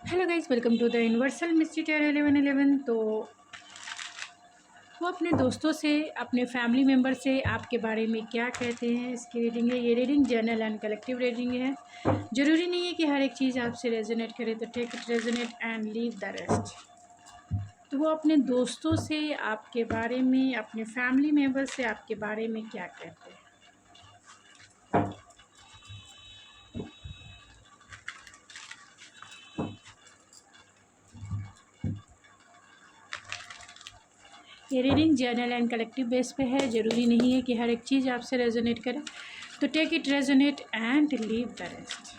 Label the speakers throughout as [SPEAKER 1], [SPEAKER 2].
[SPEAKER 1] Hello guys, welcome to the universal mystery tarot 1111। तो वो अपने दोस्तों से, अपने फैमिली मेम्बर से आपके बारे में क्या कहते हैं, इसकी रीडिंग है। ये reading general and collective reading है। ज़रूरी नहीं है कि हर एक चीज़ आपसे रेजोनेट करे, तो take it resonate and leave the rest. तो वो अपने दोस्तों से आपके बारे में, अपने फैमिली मेम्बर से आपके बारे में क्या कहते हैं। ये reading general and collective base पे है। ज़रूरी नहीं है कि हर एक चीज़ आपसे रेजोनेट करे, तो take it resonate and leave the rest.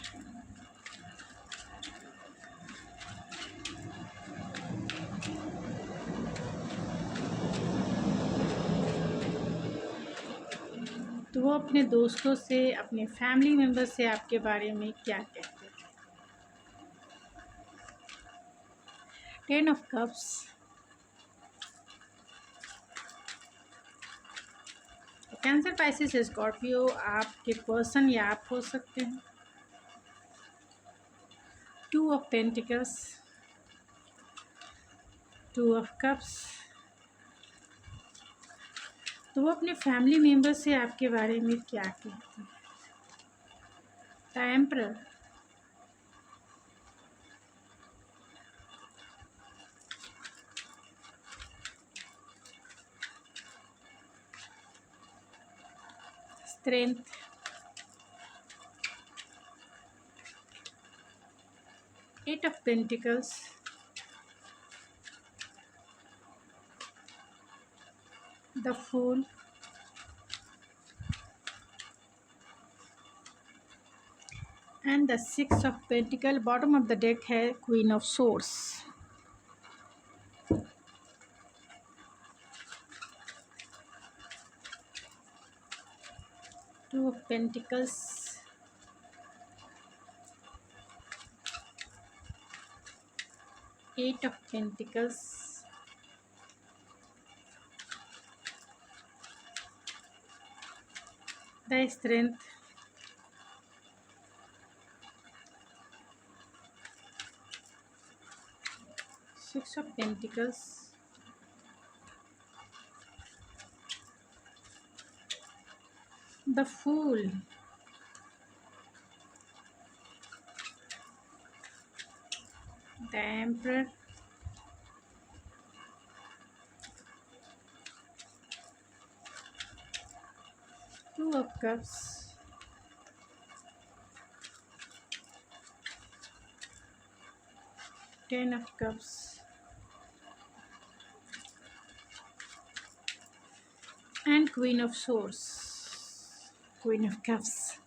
[SPEAKER 1] तो वो अपने दोस्तों से, अपने फैमिली मेम्बर से आपके बारे में क्या कहते हैं। 10 of cups, cancer, Pisces, Scorpio आपके पर्सन या आप हो सकते हैं। 2 ऑफ पेंटिकल्स, 2 ऑफ कप्स। तो वो अपने फैमिली मेम्बर से आपके बारे में क्या कहते हैं। The emperor, strength, eight of pentacles, the fool, and the 6 of pentacle. Bottom of the deck है queen of swords. Two of pentacles, eight of pentacles, the strength, six of pentacles, the fool, the emperor, two of cups, ten of cups, and queen of swords, queen of cups.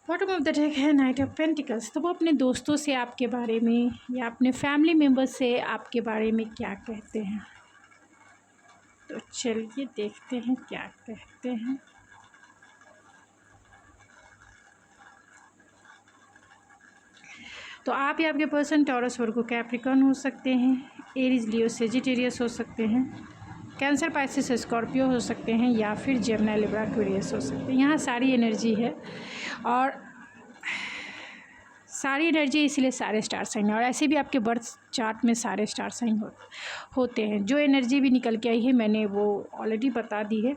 [SPEAKER 1] Bottom of the deck है knight of pentacles. तो वो अपने दोस्तों से आपके बारे में या अपने फैमिली मेम्बर से आपके बारे में क्या कहते हैं। तो चलिए देखते हैं क्या कहते हैं। तो आप या आपके पर्सन टॉरस, वर्गो, कैप्रिकॉर्न हो सकते हैं, एरीज, लियो, सेजिटेरियस हो सकते हैं, कैंसर, पाइसिस, स्कॉर्पियो हो सकते हैं, या फिर जेमिनी, लिब्रा, एक्वेरियस हो सकते हैं। यहाँ सारी एनर्जी है और सारी एनर्जी, इसलिए सारे स्टार साइन है। और ऐसे भी आपके बर्थ चार्ट में सारे स्टार साइन होते हैं। जो एनर्जी भी निकल के आई है मैंने वो ऑलरेडी बता दी है।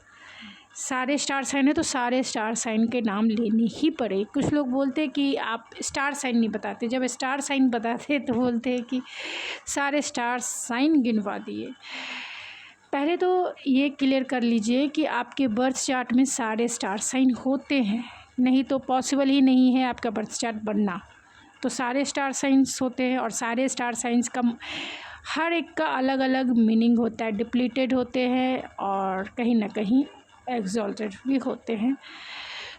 [SPEAKER 1] सारे स्टार साइन है तो सारे स्टार साइन के नाम लेने ही पड़े। कुछ लोग बोलते हैं कि आप स्टार साइन नहीं बताते, जब स्टार साइन बताते तो बोलते हैं कि सारे स्टार साइन गिनवा दिए। पहले तो ये क्लियर कर लीजिए कि आपके बर्थ चार्ट में सारे स्टार साइन होते हैं, नहीं तो पॉसिबल ही नहीं है आपका बर्थ चार्ट बनना। तो सारे स्टार साइंस होते हैं और सारे स्टार साइंस का हर एक का अलग अलग मीनिंग होता है। डिप्लीटेड होते हैं और कहीं ना कहीं एग्जॉल्टेड भी होते हैं।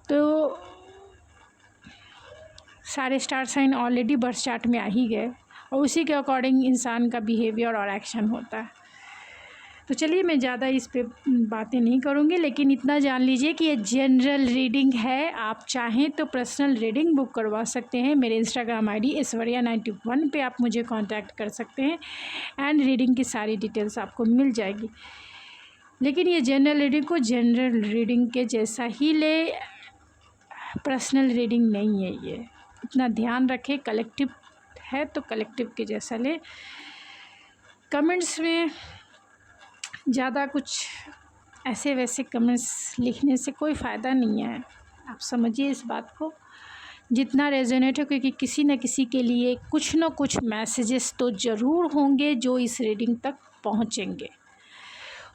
[SPEAKER 1] तो सारे star sign already birth chart में आ ही गए और उसी के अकॉर्डिंग इंसान का बिहेवियर और एक्शन होता है। तो चलिए मैं ज़्यादा इस पे बातें नहीं करूँगी, लेकिन इतना जान लीजिए कि ये जनरल रीडिंग है। आप चाहें तो पर्सनल रीडिंग बुक करवा सकते हैं। मेरे इंस्टाग्राम आईडी ऐश्वर्या91 पे आप मुझे कांटेक्ट कर सकते हैं एंड रीडिंग की सारी डिटेल्स आपको मिल जाएगी। लेकिन ये जनरल रीडिंग को जनरल रीडिंग के जैसा ही ले, पर्सनल रीडिंग नहीं है ये, इतना ध्यान रखें। कलेक्टिव है तो कलेक्टिव के जैसा लें। कमेंट्स में ज़्यादा कुछ ऐसे वैसे कमेंट्स लिखने से कोई फ़ायदा नहीं है, आप समझिए इस बात को। जितना रेजोनेट हो, क्योंकि किसी न किसी के लिए कुछ न कुछ मैसेजेस तो ज़रूर होंगे जो इस रीडिंग तक पहुँचेंगे,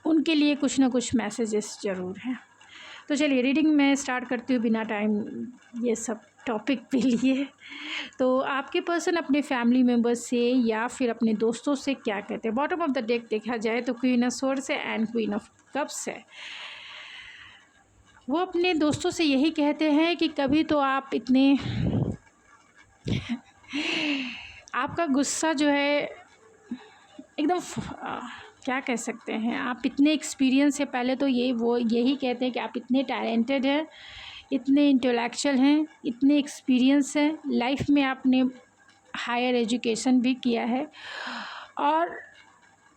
[SPEAKER 1] उनके लिए कुछ न कुछ मैसेजेस ज़रूर हैं। तो चलिए रीडिंग मैं स्टार्ट करती हूँ बिना टाइम ये सब टॉपिक पे लिए। तो आपके पर्सन अपने फैमिली मेम्बर्स से या फिर अपने दोस्तों से क्या कहते हैं। बॉटम ऑफ द डेक देखा जाए तो क्वीन ऑफ स्वॉर्ड्स है एंड क्वीन ऑफ कप्स है। वो अपने दोस्तों से यही कहते हैं कि कभी तो आप इतने आपका गुस्सा जो है एकदम क्या कह सकते हैं, आप इतने एक्सपीरियंस है। पहले तो वो यही कहते हैं कि आप इतने टैलेंटेड हैं, इतने इंटेलेक्चुअल हैं, इतने एक्सपीरियंस हैं, लाइफ में आपने हायर एजुकेशन भी किया है और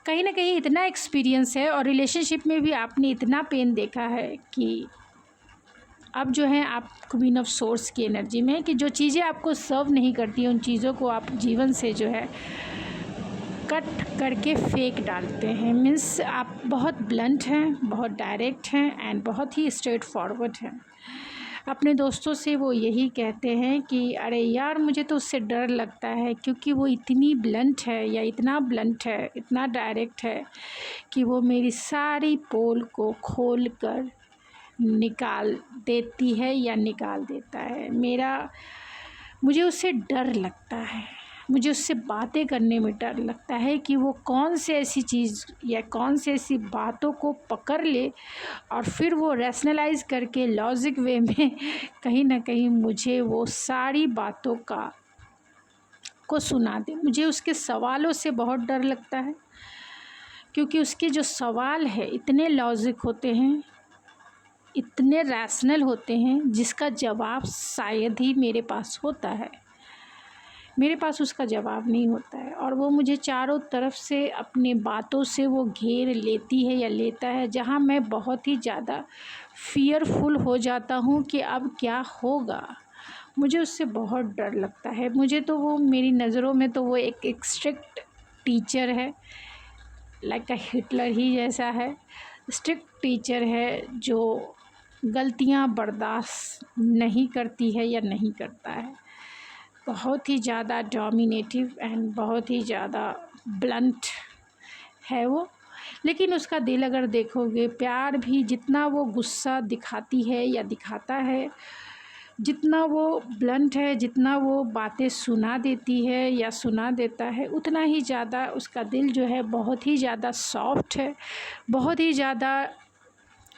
[SPEAKER 1] कहीं ना कहीं इतना एक्सपीरियंस है और रिलेशनशिप में भी आपने इतना पेन देखा है कि अब जो है आप क्वीन ऑफ सोर्स की एनर्जी में कि जो चीज़ें आपको सर्व नहीं करती उन चीज़ों को आप जीवन से जो है कट करके फेंक डालते हैं। मीन्स आप बहुत ब्लंट हैं, बहुत डायरेक्ट हैं एंड बहुत ही स्ट्रेट फॉरवर्ड हैं। अपने दोस्तों से वो यही कहते हैं कि अरे यार मुझे तो उससे डर लगता है क्योंकि वो इतनी ब्लंट है या इतना ब्लंट है, इतना डायरेक्ट है कि वो मेरी सारी पोल को खोल कर निकाल देती है या निकाल देता है। मुझे उससे डर लगता है, मुझे उससे बातें करने में डर लगता है कि वो कौन से ऐसी चीज़ या कौन से ऐसी बातों को पकड़ ले और फिर वो रैशनलाइज करके लॉजिक वे में कहीं ना कहीं मुझे वो सारी बातों को सुना दे। मुझे उसके सवालों से बहुत डर लगता है क्योंकि उसके जो सवाल है इतने लॉजिक होते हैं, इतने रैशनल होते हैं जिसका जवाब शायद ही मेरे पास होता है। मेरे पास उसका जवाब नहीं होता है और वो मुझे चारों तरफ से अपनी बातों से वो घेर लेती है या लेता है, जहाँ मैं बहुत ही ज़्यादा फियरफुल हो जाता हूँ कि अब क्या होगा। मुझे उससे बहुत डर लगता है। मुझे तो वो मेरी नज़रों में तो वो एक स्ट्रिक्ट टीचर है, लाइक अ हिटलर ही जैसा है। स्ट्रिक्ट टीचर है जो गलतियाँ बर्दाश्त नहीं करती है या नहीं करता है। बहुत ही ज़्यादा डोमिनेटिव एंड बहुत ही ज़्यादा ब्लंट है वो। लेकिन उसका दिल अगर देखोगे, प्यार भी जितना वो गुस्सा दिखाती है या दिखाता है, जितना वो ब्लंट है, जितना वो बातें सुना देती है या सुना देता है, उतना ही ज़्यादा उसका दिल जो है बहुत ही ज़्यादा सॉफ्ट है, बहुत ही ज़्यादा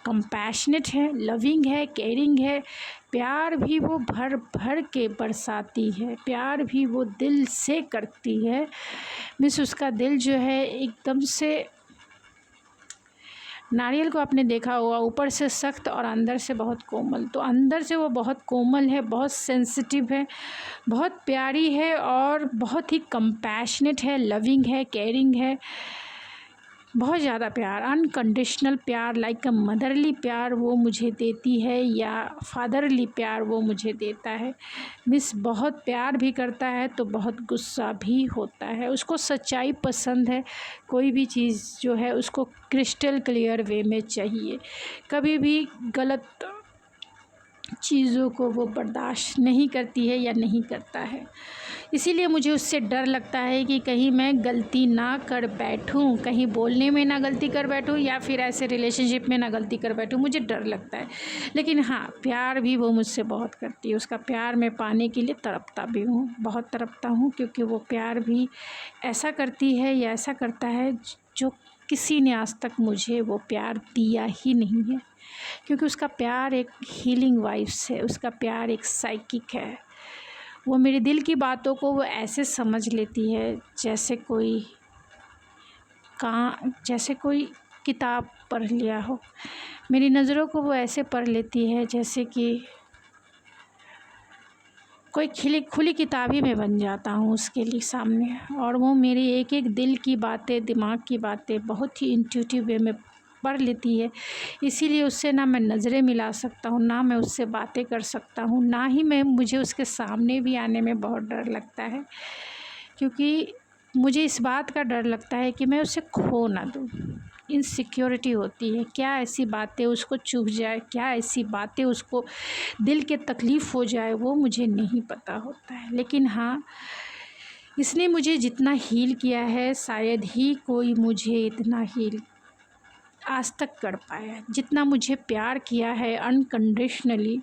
[SPEAKER 1] कंपैशनेट है, लविंग है, केयरिंग है। प्यार भी वो भर भर के बरसाती है, प्यार भी वो दिल से करती है। मिस उसका दिल जो है एकदम से नारियल को आपने देखा होगा, ऊपर से सख्त और अंदर से बहुत कोमल। तो अंदर से वो बहुत कोमल है, बहुत सेंसिटिव है, बहुत प्यारी है और बहुत ही कंपैशनेट है, लविंग है, केयरिंग है। बहुत ज़्यादा प्यार, अनकंडीशनल प्यार, लाइक अ मदरली प्यार वो मुझे देती है या फादरली प्यार वो मुझे देता है। मिस बहुत प्यार भी करता है तो बहुत गुस्सा भी होता है। उसको सच्चाई पसंद है, कोई भी चीज़ जो है उसको क्रिस्टल क्लियर वे में चाहिए। कभी भी गलत चीज़ों को वो बर्दाश्त नहीं करती है या नहीं करता है। इसीलिए मुझे उससे डर लगता है कि कहीं मैं गलती ना कर बैठूं, कहीं बोलने में ना गलती कर बैठूं या फिर ऐसे रिलेशनशिप में ना गलती कर बैठूं। मुझे डर लगता है। लेकिन हाँ, प्यार भी वो मुझसे बहुत करती है। उसका प्यार मैं पाने के लिए तड़पता भी हूँ, बहुत तड़पता हूँ, क्योंकि वो प्यार भी ऐसा करती है या ऐसा करता है जो किसी ने आज तक मुझे वो प्यार दिया ही नहीं है। क्योंकि उसका प्यार एक हीलिंग वाइब्स है, उसका प्यार एक साइकिक है। वो मेरे दिल की बातों को वो ऐसे समझ लेती है जैसे कोई किताब पढ़ लिया हो। मेरी नज़रों को वो ऐसे पढ़ लेती है जैसे कि कोई खुली किताब ही मैं बन जाता हूँ उसके लिए सामने। और वो मेरी एक एक दिल की बातें, दिमाग की बातें बहुत ही इंट्यूटिव वे में पढ़ लेती है। इसीलिए उससे ना मैं नज़रें मिला सकता हूँ, ना मैं उससे बातें कर सकता हूँ, ना ही मुझे उसके सामने भी आने में बहुत डर लगता है। क्योंकि मुझे इस बात का डर लगता है कि मैं उसे खो ना दूँ। इनसिक्योरिटी होती है, क्या ऐसी बातें उसको चुभ जाए, क्या ऐसी बातें उसको दिल के तकलीफ़ हो जाए, वो मुझे नहीं पता होता है। लेकिन हाँ, इसने मुझे जितना हील किया है शायद ही कोई मुझे इतना हील आज तक कर पाया है। जितना मुझे प्यार किया है अनकंडीशनली,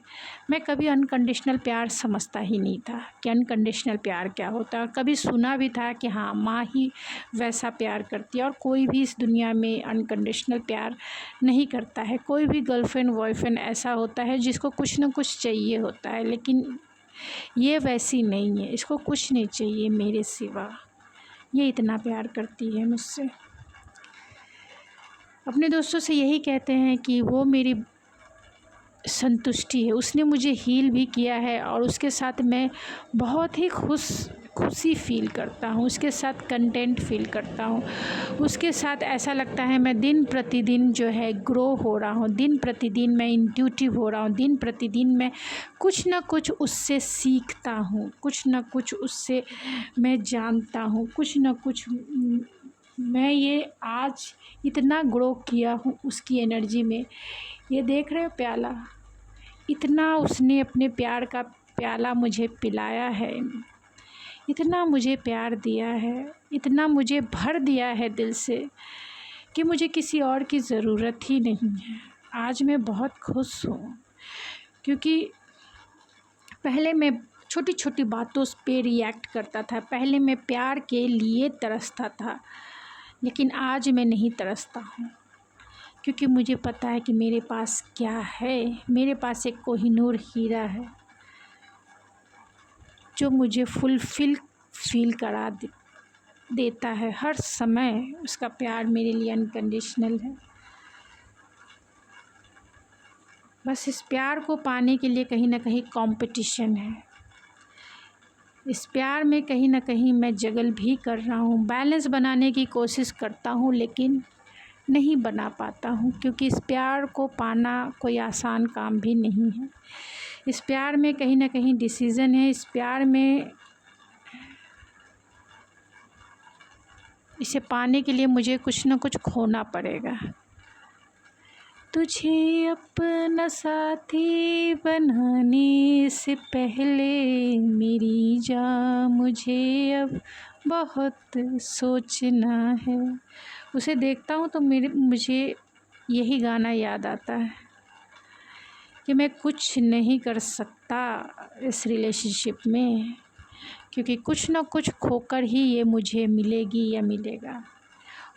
[SPEAKER 1] मैं कभी अनकंडीशनल प्यार समझता ही नहीं था कि अनकंडीशनल प्यार क्या होता है। और कभी सुना भी था कि हाँ, माँ ही वैसा प्यार करती है और कोई भी इस दुनिया में अनकंडीशनल प्यार नहीं करता है। कोई भी गर्लफ्रेंड बॉयफ्रेंड ऐसा होता है जिसको कुछ ना कुछ चाहिए होता है, लेकिन ये वैसी नहीं है। इसको कुछ नहीं चाहिए मेरे सिवा, ये इतना प्यार करती है मुझसे। अपने दोस्तों से यही कहते हैं कि वो मेरी संतुष्टि है। उसने मुझे हील भी किया है और उसके साथ मैं बहुत ही खुशी फ़ील करता हूँ, उसके साथ कंटेंट फ़ील करता हूँ। उसके साथ ऐसा लगता है मैं दिन प्रतिदिन जो है ग्रो हो रहा हूँ, दिन प्रतिदिन मैं इंट्यूटिव हो रहा हूँ, दिन प्रतिदिन मैं कुछ ना कुछ उससे सीखता हूँ, कुछ ना कुछ उससे मैं जानता हूँ, कुछ ना कुछ मैं ये आज इतना ग्रो किया हूँ उसकी एनर्जी में। ये देख रहे हो प्याला, इतना उसने अपने प्यार का प्याला मुझे पिलाया है, इतना मुझे प्यार दिया है, इतना मुझे भर दिया है दिल से कि मुझे किसी और की ज़रूरत ही नहीं है। आज मैं बहुत खुश हूँ, क्योंकि पहले मैं छोटी छोटी बातों पे रिएक्ट करता था, पहले मैं प्यार के लिए तरसता था, लेकिन आज मैं नहीं तरसता हूँ, क्योंकि मुझे पता है कि मेरे पास क्या है। मेरे पास एक कोहिनूर हीरा है जो मुझे फील करा देता है हर समय। उसका प्यार मेरे लिए अनकंडीशनल है। बस इस प्यार को पाने के लिए कहीं ना कहीं कंपटीशन है। इस प्यार में कहीं ना कहीं मैं जगल भी कर रहा हूँ, बैलेंस बनाने की कोशिश करता हूँ, लेकिन नहीं बना पाता हूँ, क्योंकि इस प्यार को पाना कोई आसान काम भी नहीं है। इस प्यार में कहीं ना कहीं डिसीज़न है। इस प्यार में इसे पाने के लिए मुझे कुछ ना कुछ खोना पड़ेगा। तुझे अपना साथी बनाने से पहले मेरी जान मुझे अब बहुत सोचना है। उसे देखता हूँ तो मुझे यही गाना याद आता है कि मैं कुछ नहीं कर सकता इस रिलेशनशिप में, क्योंकि कुछ ना कुछ खोकर ही ये मुझे मिलेगी या मिलेगा।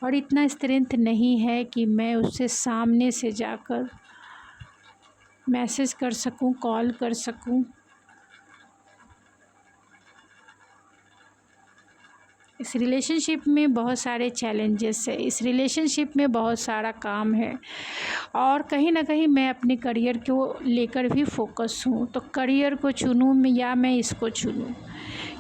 [SPEAKER 1] और इतना स्ट्रेंथ नहीं है कि मैं उससे सामने से जाकर मैसेज कर सकूं, कॉल कर सकूं। इस रिलेशनशिप में बहुत सारे चैलेंजेस है, इस रिलेशनशिप में बहुत सारा काम है, और कहीं ना कहीं मैं अपने करियर को लेकर भी फोकस हूँ। तो करियर को चुनूँ या मैं इसको चुनूँ,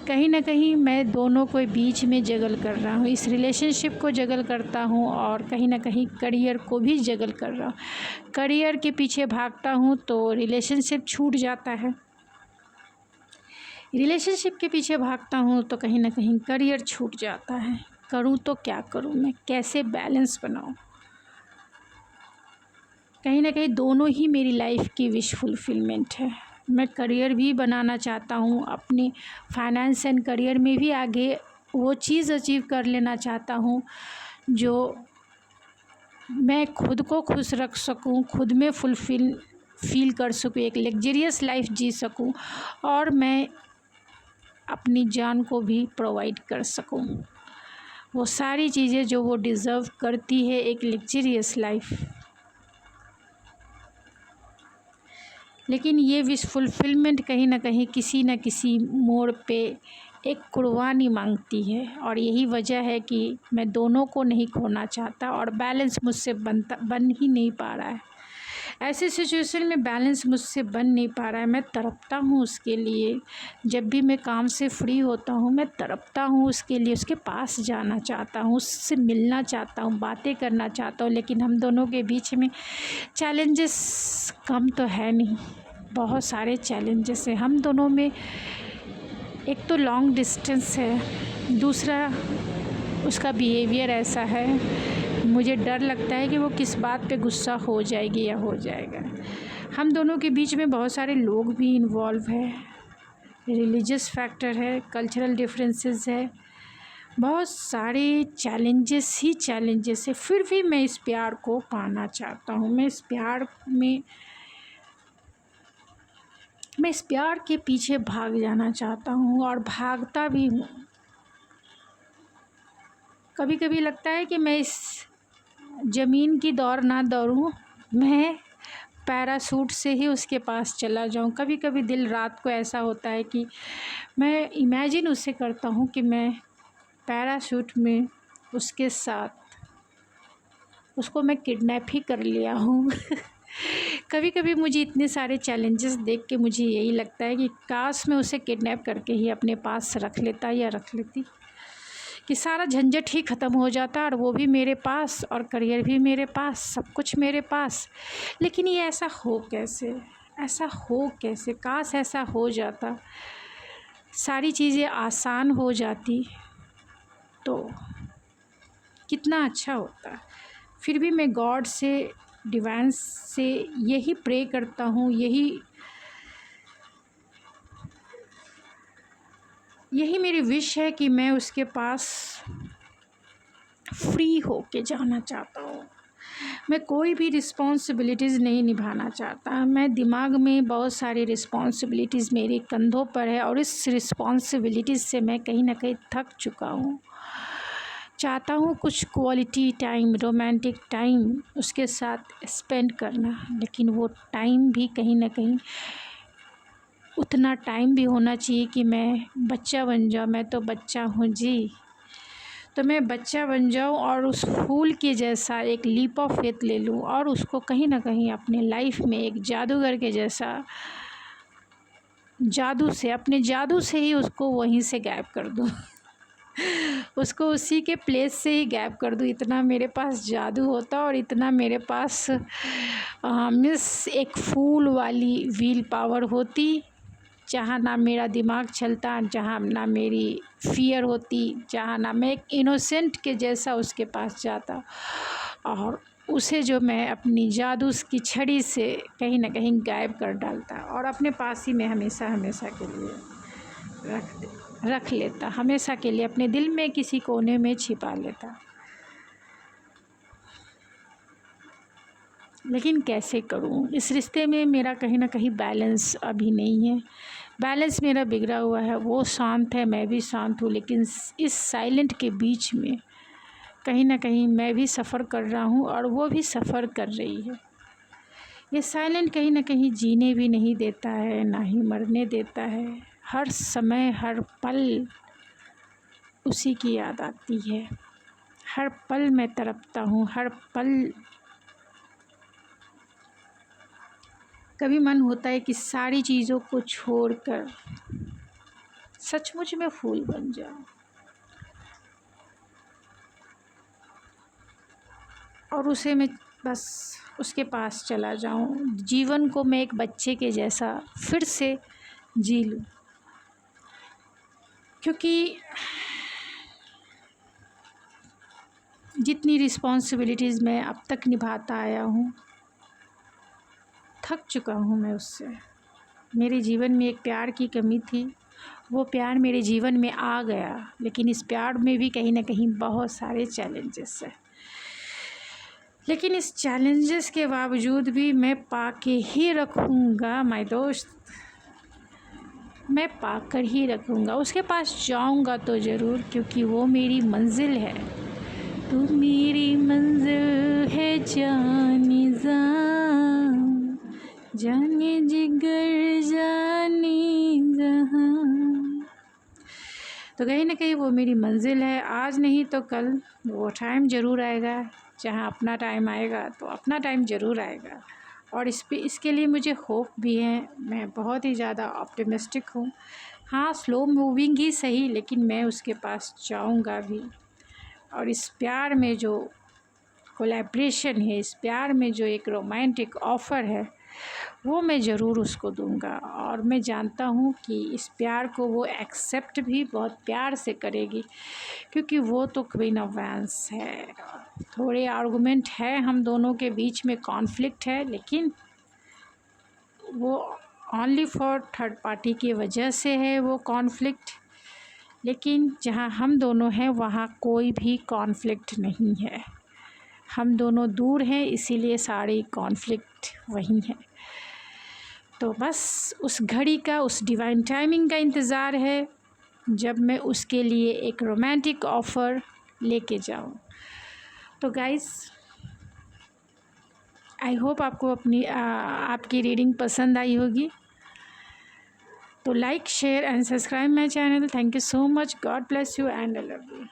[SPEAKER 1] कहीं ना कहीं मैं दोनों को बीच में जगल कर रहा हूँ। इस रिलेशनशिप को जगल करता हूँ और कहीं ना कहीं करियर को भी जगल कर रहा हूँ। करियर के पीछे भागता हूँ तो रिलेशनशिप छूट जाता है, रिलेशनशिप के पीछे भागता हूँ तो कहीं ना कहीं करियर छूट जाता है। करूँ तो क्या करूँ, मैं कैसे बैलेंस बनाऊँ? कहीं ना कहीं दोनों ही मेरी लाइफ की विश फुलफिलमेंट है। मैं करियर भी बनाना चाहता हूँ, अपनी फाइनेंस एंड करियर में भी आगे वो चीज़ अचीव कर लेना चाहता हूँ जो मैं खुद को खुश रख सकूँ, खुद में फील कर सकूँ, एक लग्जरियस लाइफ जी सकूँ, और मैं अपनी जान को भी प्रोवाइड कर सकूँ। वो सारी चीज़ें जो वो डिज़र्व करती है, एक लग्जरियस लाइफ। लेकिन ये विश फुलफिलमेंट कहीं ना कहीं किसी न किसी मोड़ पे एक कुर्बानी मांगती है, और यही वजह है कि मैं दोनों को नहीं खोना चाहता और बैलेंस मुझसे बन ही नहीं पा रहा है। ऐसे सिचुएशन में बैलेंस मुझसे बन नहीं पा रहा है। मैं तड़पता हूँ उसके लिए, जब भी मैं काम से फ्री होता हूँ मैं तड़पता हूँ उसके लिए, उसके पास जाना चाहता हूँ, उससे मिलना चाहता हूँ, बातें करना चाहता हूँ। लेकिन हम दोनों के बीच में चैलेंजेस कम तो है नहीं, बहुत सारे चैलेंजेस हैं हम दोनों में। एक तो लॉन्ग डिस्टेंस है, दूसरा, उसका बिहेवियर ऐसा है, मुझे डर लगता है कि वो किस बात पे गुस्सा हो जाएगी या हो जाएगा। हम दोनों के बीच में बहुत सारे लोग भी इन्वॉल्व है, रिलीजियस फैक्टर है, कल्चरल डिफरेंसेस है, बहुत सारे चैलेंजेस ही चैलेंजेस है। फिर भी मैं इस प्यार को पाना चाहता हूँ। मैं इस प्यार के पीछे भाग जाना चाहता हूँ और भागता भी हूँ। कभी कभी लगता है कि मैं इस ज़मीन की दौड़ ना दौड़ूँ, मैं पैराशूट से ही उसके पास चला जाऊँ। कभी कभी दिल रात को ऐसा होता है कि मैं इमेजिन उससे करता हूँ कि मैं पैराशूट में उसके साथ, उसको मैं किडनैप ही कर लिया हूँ। कभी कभी मुझे इतने सारे चैलेंजेस देख के मुझे यही लगता है कि काश मैं उसे किडनैप करके ही अपने पास रख लेता या रख लेती, कि सारा झंझट ही ख़त्म हो जाता और वो भी मेरे पास और करियर भी मेरे पास, सब कुछ मेरे पास। लेकिन ये ऐसा हो कैसे, ऐसा हो कैसे? काश ऐसा हो जाता, सारी चीज़ें आसान हो जाती तो कितना अच्छा होता। फिर भी मैं गॉड से, डिवाइन से यही प्रे करता हूँ, यही मेरी विश है कि मैं उसके पास फ्री होके जाना चाहता हूँ। मैं कोई भी रिस्पॉन्सिबिलिटीज़ नहीं निभाना चाहता। मैं दिमाग में बहुत सारी रिस्पॉन्सिबिलिटीज़ मेरे कंधों पर है और इस रिस्पॉन्सिबिलिटीज़ से मैं कहीं ना कहीं थक चुका हूँ। चाहता हूँ कुछ क्वालिटी टाइम, रोमांटिक टाइम उसके साथ स्पेंड करना, लेकिन वो टाइम भी कहीं ना कहीं उतना टाइम भी होना चाहिए कि मैं बच्चा बन जाऊँ। मैं तो बच्चा हूँ जी, तो मैं बच्चा बन जाऊँ और उस फूल के जैसा एक लीप ऑफ फेथ ले लूँ और उसको कहीं ना कहीं अपने लाइफ में एक जादूगर के जैसा अपने जादू से ही उसको वहीं से गायब कर दूँ। उसको उसी के प्लेस से ही गायब कर दूँ। इतना मेरे पास जादू होता और इतना मेरे पास मिस एक फूल वाली व्हील पावर होती, जहाँ ना मेरा दिमाग चलता, जहाँ ना मेरी फियर होती, जहाँ ना मैं एक इनोसेंट के जैसा उसके पास जाता और उसे जो मैं अपनी जादू की छड़ी से कहीं ना कहीं गायब कर डालता और अपने पास ही मैं हमेशा हमेशा के लिए रख लेता, हमेशा के लिए अपने दिल में किसी कोने में छिपा लेता। लेकिन कैसे करूं? इस रिश्ते में मेरा कहीं ना कहीं बैलेंस अभी नहीं है। बैलेंस मेरा बिगड़ा हुआ है। वो शांत है, मैं भी शांत हूँ, लेकिन इस साइलेंट के बीच में कहीं ना कहीं मैं भी सफ़र कर रहा हूँ और वो भी सफ़र कर रही है। ये साइलेंट कहीं ना कहीं जीने भी नहीं देता है, ना ही मरने देता है। हर समय, हर पल उसी की याद आती है। हर पल मैं तड़पता हूँ, हर पल कभी मन होता है कि सारी चीज़ों को छोड़कर सचमुच में फूल बन जाऊं और उसे मैं बस उसके पास चला जाऊं। जीवन को मैं एक बच्चे के जैसा फिर से जी लूं, क्योंकि जितनी रिस्पॉन्सिबिलिटीज़ मैं अब तक निभाता आया हूँ, थक चुका हूँ मैं उससे। मेरे जीवन में एक प्यार की कमी थी, वो प्यार मेरे जीवन में आ गया, लेकिन इस प्यार में भी कहीं ना कहीं बहुत सारे चैलेंजेस हैं। लेकिन इस चैलेंजेस के बावजूद भी मैं पाके ही रखूँगा माय दोस्त, मैं पाकर ही रखूँगा। उसके पास जाऊँगा तो ज़रूर, क्योंकि वो मेरी मंजिल है। तू मेरी मंजिल है जाने जान, जाने जिगर जाने जहां। तो कहीं ना कहीं वो मेरी मंजिल है। आज नहीं तो कल वो टाइम ज़रूर आएगा, जहाँ अपना टाइम आएगा तो अपना टाइम ज़रूर आएगा। और इसके लिए मुझे होप भी है। मैं बहुत ही ज़्यादा ऑप्टिमिस्टिक हूँ। हाँ, स्लो मूविंग ही सही, लेकिन मैं उसके पास जाऊँगा भी। और इस प्यार में जो कोलैबोरेशन है, इस प्यार में जो एक रोमांटिक ऑफ़र है, वो मैं ज़रूर उसको दूंगा। और मैं जानता हूँ कि इस प्यार को वो एक्सेप्ट भी बहुत प्यार से करेगी, क्योंकि वो तो क्वीन ऑफ वैंस है। थोड़े आर्गुमेंट है हम दोनों के बीच में, कॉन्फ्लिक्ट है, लेकिन वो ओनली फॉर थर्ड पार्टी की वजह से है वो कॉन्फ्लिक्ट। लेकिन जहाँ हम दोनों हैं वहाँ कोई भी कॉन्फ्लिक्ट नहीं है। हम दोनों दूर हैं, इसीलिए सारी कॉन्फ्लिक्ट वहीं है। तो बस उस घड़ी का, उस डिवाइन टाइमिंग का इंतज़ार है जब मैं उसके लिए एक रोमांटिक ऑफ़र लेके जाऊँ। तो गाइस, आई होप आपको आपकी रीडिंग पसंद आई होगी। तो like, share and subscribe my channel. Thank you so much. God bless you and I love you.